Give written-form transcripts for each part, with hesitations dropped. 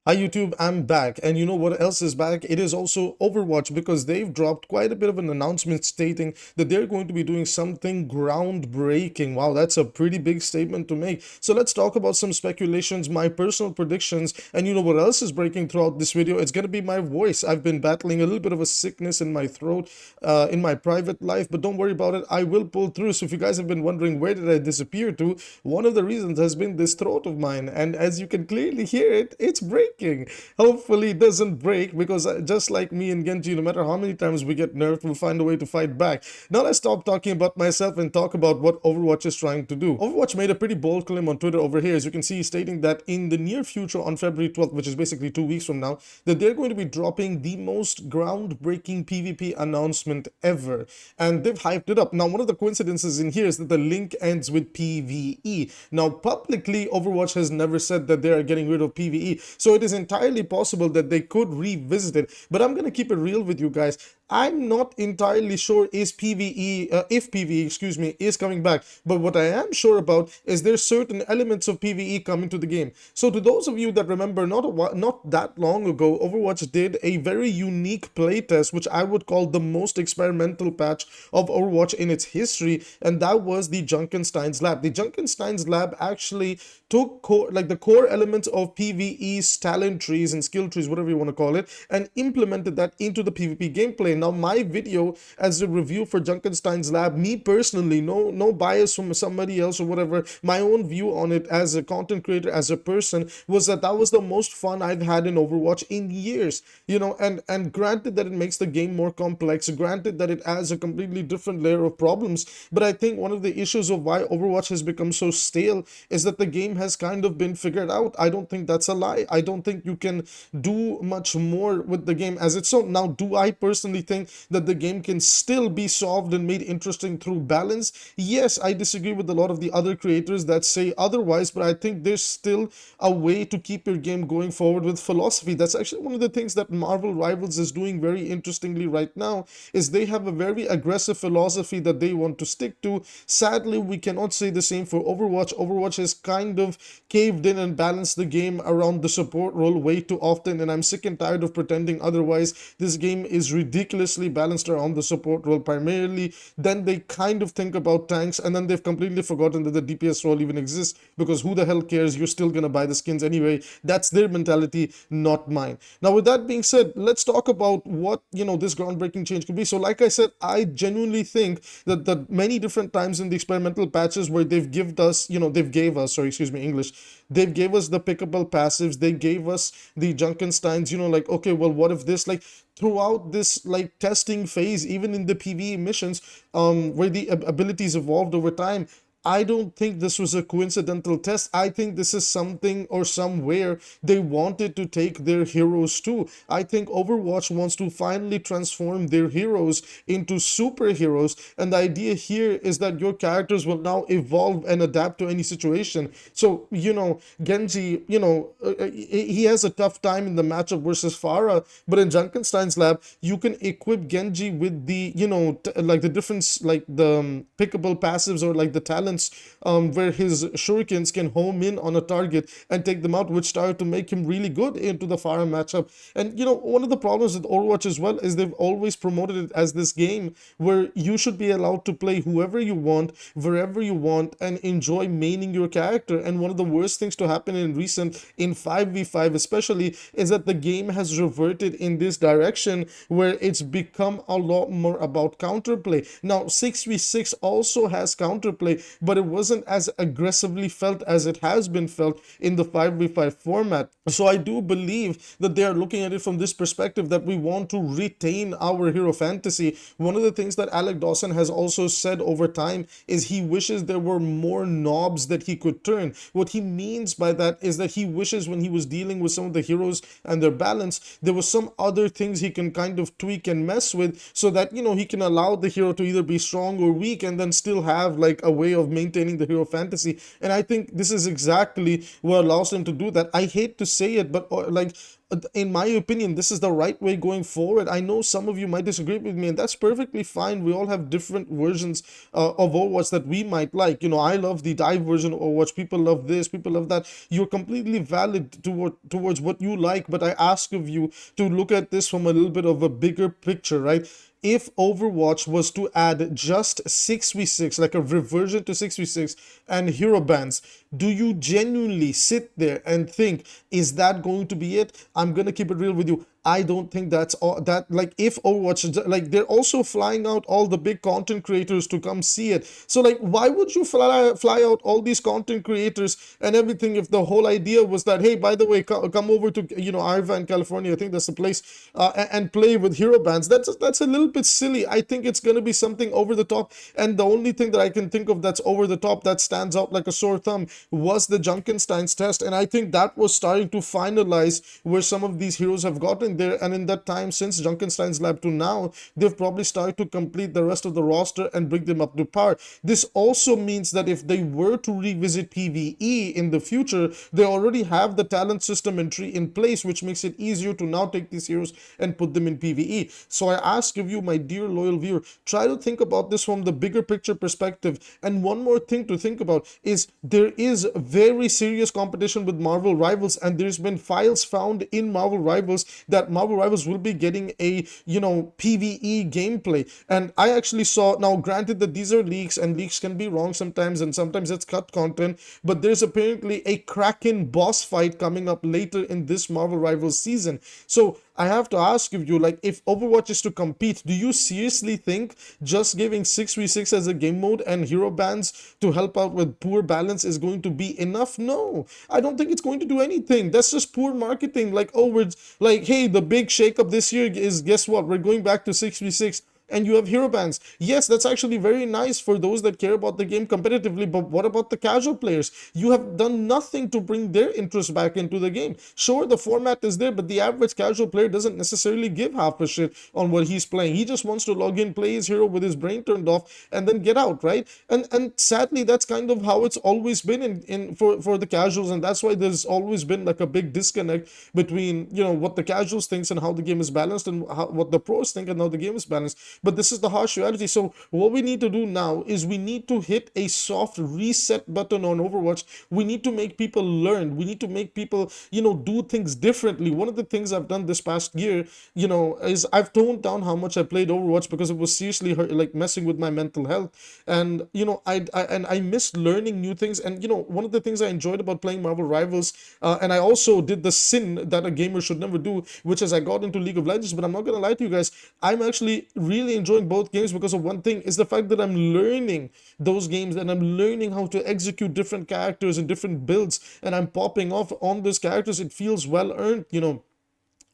Hi YouTube, I'm back, and you know what else is back? It is also Overwatch, because they've dropped quite a bit of an announcement stating that they're going to be doing something groundbreaking. Wow, that's a pretty big statement to make. So let's talk about some speculations, my personal predictions, and you know what else is breaking throughout this video? It's going to be my voice. I've been battling a little bit of a sickness in my throat in my private life, but don't worry about it. I will pull through. So if you guys have been wondering where did I disappear to, one of the reasons has been this throat of mine, and as you can clearly hear it, it's breaking. Hopefully it doesn't break, because just like me and Genji, no matter how many times we get nerfed, we'll find a way to fight back. Now let's stop talking about myself and talk about what Overwatch is trying to do. Overwatch made a pretty bold claim on Twitter over here, as you can see, stating that in the near future, on February 12th, which is basically 2 weeks from now, that they're going to be dropping the most groundbreaking PvP announcement ever. And they've hyped it up. Now, one of the coincidences in here is that the link ends with PvE. Now, publicly, Overwatch has never said that they are getting rid of PvE. So it is entirely possible that they could revisit it. But I'm going to keep it real with you guys. I'm not entirely sure if PvE, excuse me, is coming back. But what I am sure about is there's certain elements of PvE coming to the game. So to those of you that remember, not that long ago, Overwatch did a very unique playtest, which I would call the most experimental patch of Overwatch in its history, and that was the Junkenstein's lab. The Junkenstein's lab actually took the core elements of PvE's talent trees and skill trees, whatever you want to call it, and implemented that into the PvP gameplay. Now, my video as a review for Junkenstein's lab, me personally, no bias from somebody else or whatever, my own view on it as a content creator, as a person, was that was the most fun I've had in Overwatch in years. You know, and granted that it makes the game more complex, granted that it adds a completely different layer of problems, but I think one of the issues of why Overwatch has become so stale is that the game has kind of been figured out. I don't think that's a lie. I don't think you can do much more with the game as it's so. Now, do I personally think that the game can still be solved and made interesting through balance? Yes, I disagree with a lot of the other creators that say otherwise, but I think there's still a way to keep your game going forward with philosophy. That's actually one of the things that Marvel Rivals is doing very interestingly right now, is they have a very aggressive philosophy that they want to stick to. Sadly, we cannot say the same for Overwatch. Overwatch has kind of caved in and balanced the game around the support role way too often, and I'm sick and tired of pretending otherwise. This game is ridiculously balanced around the support role primarily. Then they kind of think about tanks, and then they've completely forgotten that the DPS role even exists, because who the hell cares? You're still gonna buy the skins anyway. That's their mentality, not mine. Now, with that being said, let's talk about what, you know, this groundbreaking change could be. So like I said, I genuinely think that the many different times in the experimental patches where they've gave us, they've gave us the pickable passives, they gave us the Junkensteins, you know, like, okay, well, what if this, like, throughout this like testing phase, even in the PvE missions, where the abilities evolved over time, I don't think this was a coincidental test. I think this is something or somewhere they wanted to take their heroes to. I think Overwatch wants to finally transform their heroes into superheroes, and the idea here is that your characters will now evolve and adapt to any situation. So, you know, Genji, you know, he has a tough time in the matchup versus Pharah, but in Junkenstein's lab, you can equip Genji with the, you know, like the difference, like the pickable passives, or like the talents, where his shurikens can home in on a target and take them out, which started to make him really good into the Pharah matchup. And you know, one of the problems with Overwatch as well is they've always promoted it as this game where you should be allowed to play whoever you want, wherever you want, and enjoy maining your character. And one of the worst things to happen in 5v5 especially, is that the game has reverted in this direction where it's become a lot more about counterplay. Now, 6v6 also has counterplay, but it wasn't as aggressively felt as it has been felt in the 5v5 format. So I do believe that they are looking at it from this perspective, that we want to retain our hero fantasy. One of the things that Alec Dawson has also said over time is he wishes there were more knobs that he could turn. What he means by that is that he wishes when he was dealing with some of the heroes and their balance, there was some other things he can kind of tweak and mess with, so that, you know, he can allow the hero to either be strong or weak, and then still have like a way of of maintaining the hero fantasy. And I think this is exactly what allows them to do that. I hate to say it, but like, in my opinion, this is the right way going forward. I know some of you might disagree with me, and that's perfectly fine. We all have different versions of Overwatch that we might like. You know, I love the dive version of Overwatch. People love this, people love that. You're completely valid towards what you like, but I ask of you to look at this from a little bit of a bigger picture, right? If Overwatch was to add just 6v6, like a reversion to 6v6 and hero bans, do you genuinely sit there and think, is that going to be it? I'm gonna keep it real with you. I don't think that's all that, like, if Overwatch, like, they're also flying out all the big content creators to come see it. So like, why would you fly out all these content creators and everything if the whole idea was that, hey, by the way, come over to, you know, Irvine, California, I think that's the place, and play with hero bands? That's a little bit silly. I think it's gonna be something over the top, and the only thing that I can think of that's over the top that stands out like a sore thumb was the Junkenstein's test, and I think that was starting to finalize where some of these heroes have gotten there. And in that time, since Junkenstein's lab to now, they've probably started to complete the rest of the roster and bring them up to par. This also means that if they were to revisit PvE in the future, they already have the talent system entry in place, which makes it easier to now take these heroes and put them in PvE. So I ask of you, my dear loyal viewer, try to think about this from the bigger picture perspective. And one more thing to think about is there is very serious competition with Marvel Rivals, and there's been files found in Marvel Rivals that Marvel Rivals will be getting a, you know, PvE gameplay. And I actually saw, now granted that these are leaks and leaks can be wrong sometimes and sometimes it's cut content, but there's apparently a Kraken boss fight coming up later in this Marvel Rivals season. So I have to ask of you, like, if Overwatch is to compete, do you seriously think just giving 6v6 as a game mode and hero bans to help out with poor balance is going to be enough? No, I don't think it's going to do anything. That's just poor marketing. Like, oh, we're like, hey, the big shakeup this year is, guess what? We're going back to 6v6. And you have hero bans. Yes, that's actually very nice for those that care about the game competitively, but what about the casual players? You have done nothing to bring their interest back into the game. Sure, the format is there, but the average casual player doesn't necessarily give half a shit on what he's playing. He just wants to log in, play his hero with his brain turned off, and then get out, right? And sadly, that's kind of how it's always been for the casuals, and that's why there's always been like a big disconnect between, you know, what the casuals thinks and how the game is balanced, and what the pros think and how the game is balanced. But this is the harsh reality. So what we need to do now is we need to hit a soft reset button on Overwatch. We need to make people learn. We need to make people, you know, do things differently. One of the things I've done this past year, you know, is I've toned down how much I played Overwatch because it was seriously like messing with my mental health. And, you know, I missed learning new things. And, you know, one of the things I enjoyed about playing Marvel Rivals, and I also did the sin that a gamer should never do, which is I got into League of Legends. But I'm not going to lie to you guys, I'm actually really enjoying both games because of one thing, is the fact that I'm learning those games and I'm learning how to execute different characters and different builds, and I'm popping off on those characters. It feels well earned, you know.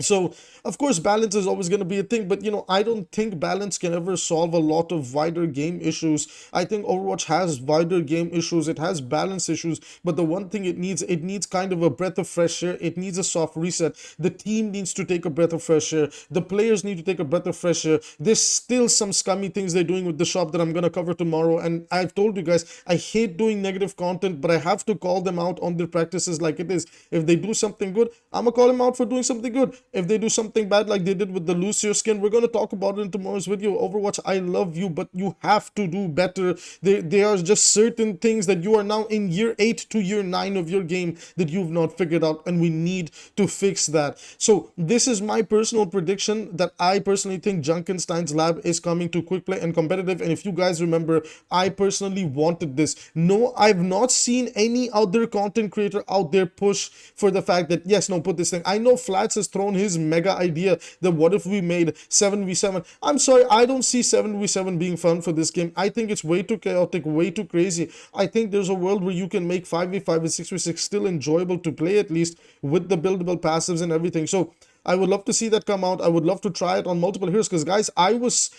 So, of course, balance is always going to be a thing, but, you know, I don't think balance can ever solve a lot of wider game issues. I think Overwatch has wider game issues, it has balance issues, but the one thing it needs kind of a breath of fresh air. It needs a soft reset. The team needs to take a breath of fresh air. The players need to take a breath of fresh air. There's still some scummy things they're doing with the shop that I'm going to cover tomorrow, and I've told you guys, I hate doing negative content, but I have to call them out on their practices like it is. If they do something good, I'm going to call them out for doing something good. If they do something bad like they did with the Lucio skin, we're going to talk about it in tomorrow's video. Overwatch, I love you, but you have to do better. There are just certain things that you are now in year 8 to year 9 of your game that you've not figured out, and we need to fix that. So this is my personal prediction, that I personally think Junkenstein's lab is coming to quick play and competitive. And if you guys remember, I personally wanted this. No, I've not seen any other content creator out there push for the fact that, yes, no, put this thing. I know Flats has thrown his mega idea that what if we made 7v7. I'm sorry, I don't see 7v7 being fun for this game. I think it's way too chaotic, way too crazy. I think there's a world where you can make 5v5 and 6v6 still enjoyable to play, at least with the buildable passives and everything. So I would love to see that come out. I would love to try it on multiple heroes, because guys, I was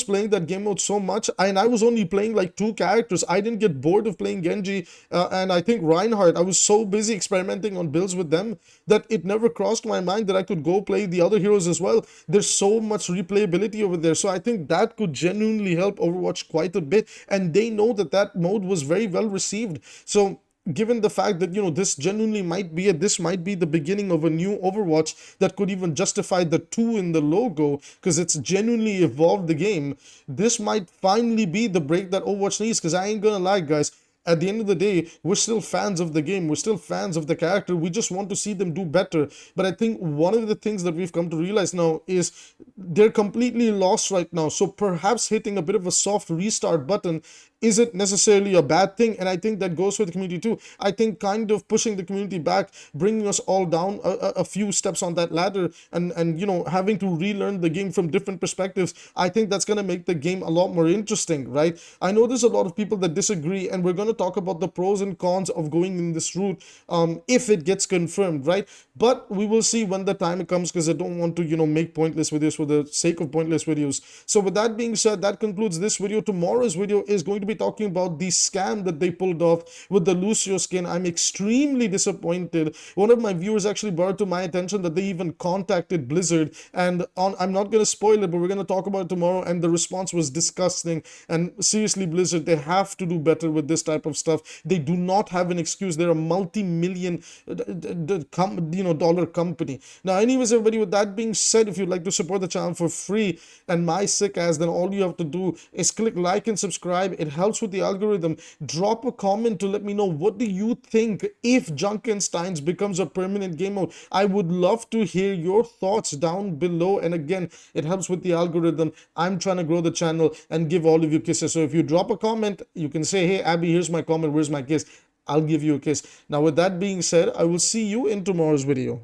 playing that game mode so much, and I was only playing like 2 characters. I didn't get bored of playing Genji, and I think Reinhardt. I was so busy experimenting on builds with them that it never crossed my mind that I could go play the other heroes as well. There's so much replayability over there, so I think that could genuinely help Overwatch quite a bit, and they know that that mode was very well received. So given the fact that, this genuinely might be this might be the beginning of a new Overwatch that could even justify the 2 in the logo, because it's genuinely evolved the game, this might finally be the break that Overwatch needs. Because I ain't gonna lie, guys, at the end of the day, we're still fans of the game. We're still fans of the character. We just want to see them do better. But I think one of the things that we've come to realize now is they're completely lost right now. So perhaps hitting a bit of a soft restart button isn't necessarily a bad thing. And I think that goes for the community too. I think kind of pushing the community back, bringing us all down a few steps on that ladder, and having to relearn the game from different perspectives, I think that's going to make the game a lot more interesting, right? I know there's a lot of people that disagree, and we're going to talk about the pros and cons of going in this route, if it gets confirmed, right? But we will see when the time comes, because I don't want to make pointless videos for the sake of pointless videos. So with that being said, that concludes this video. Tomorrow's video is going to be talking about the scam that they pulled off with the Lucio skin. I'm extremely disappointed. One of my viewers actually brought to my attention that they even contacted Blizzard, and I'm not going to spoil it, but we're going to talk about it tomorrow, and the response was disgusting. And seriously, Blizzard, they have to do better with this type of stuff. They do not have an excuse. They're a multi-million dollar company. Now, anyways, everybody, with that being said, if you'd like to support the channel for free and my sick ass, then all you have to do is click like and subscribe. It helps with the algorithm. Drop a comment to let me know, what do you think if Junkenstein's becomes a permanent game mode? I would love to hear your thoughts down below. And again, it helps with the algorithm. I'm trying to grow the channel and give all of you kisses. So if you drop a comment, you can say, hey Abby, here's my comment, where's my kiss? I'll give you a kiss. Now with that being said, I will see you in tomorrow's video.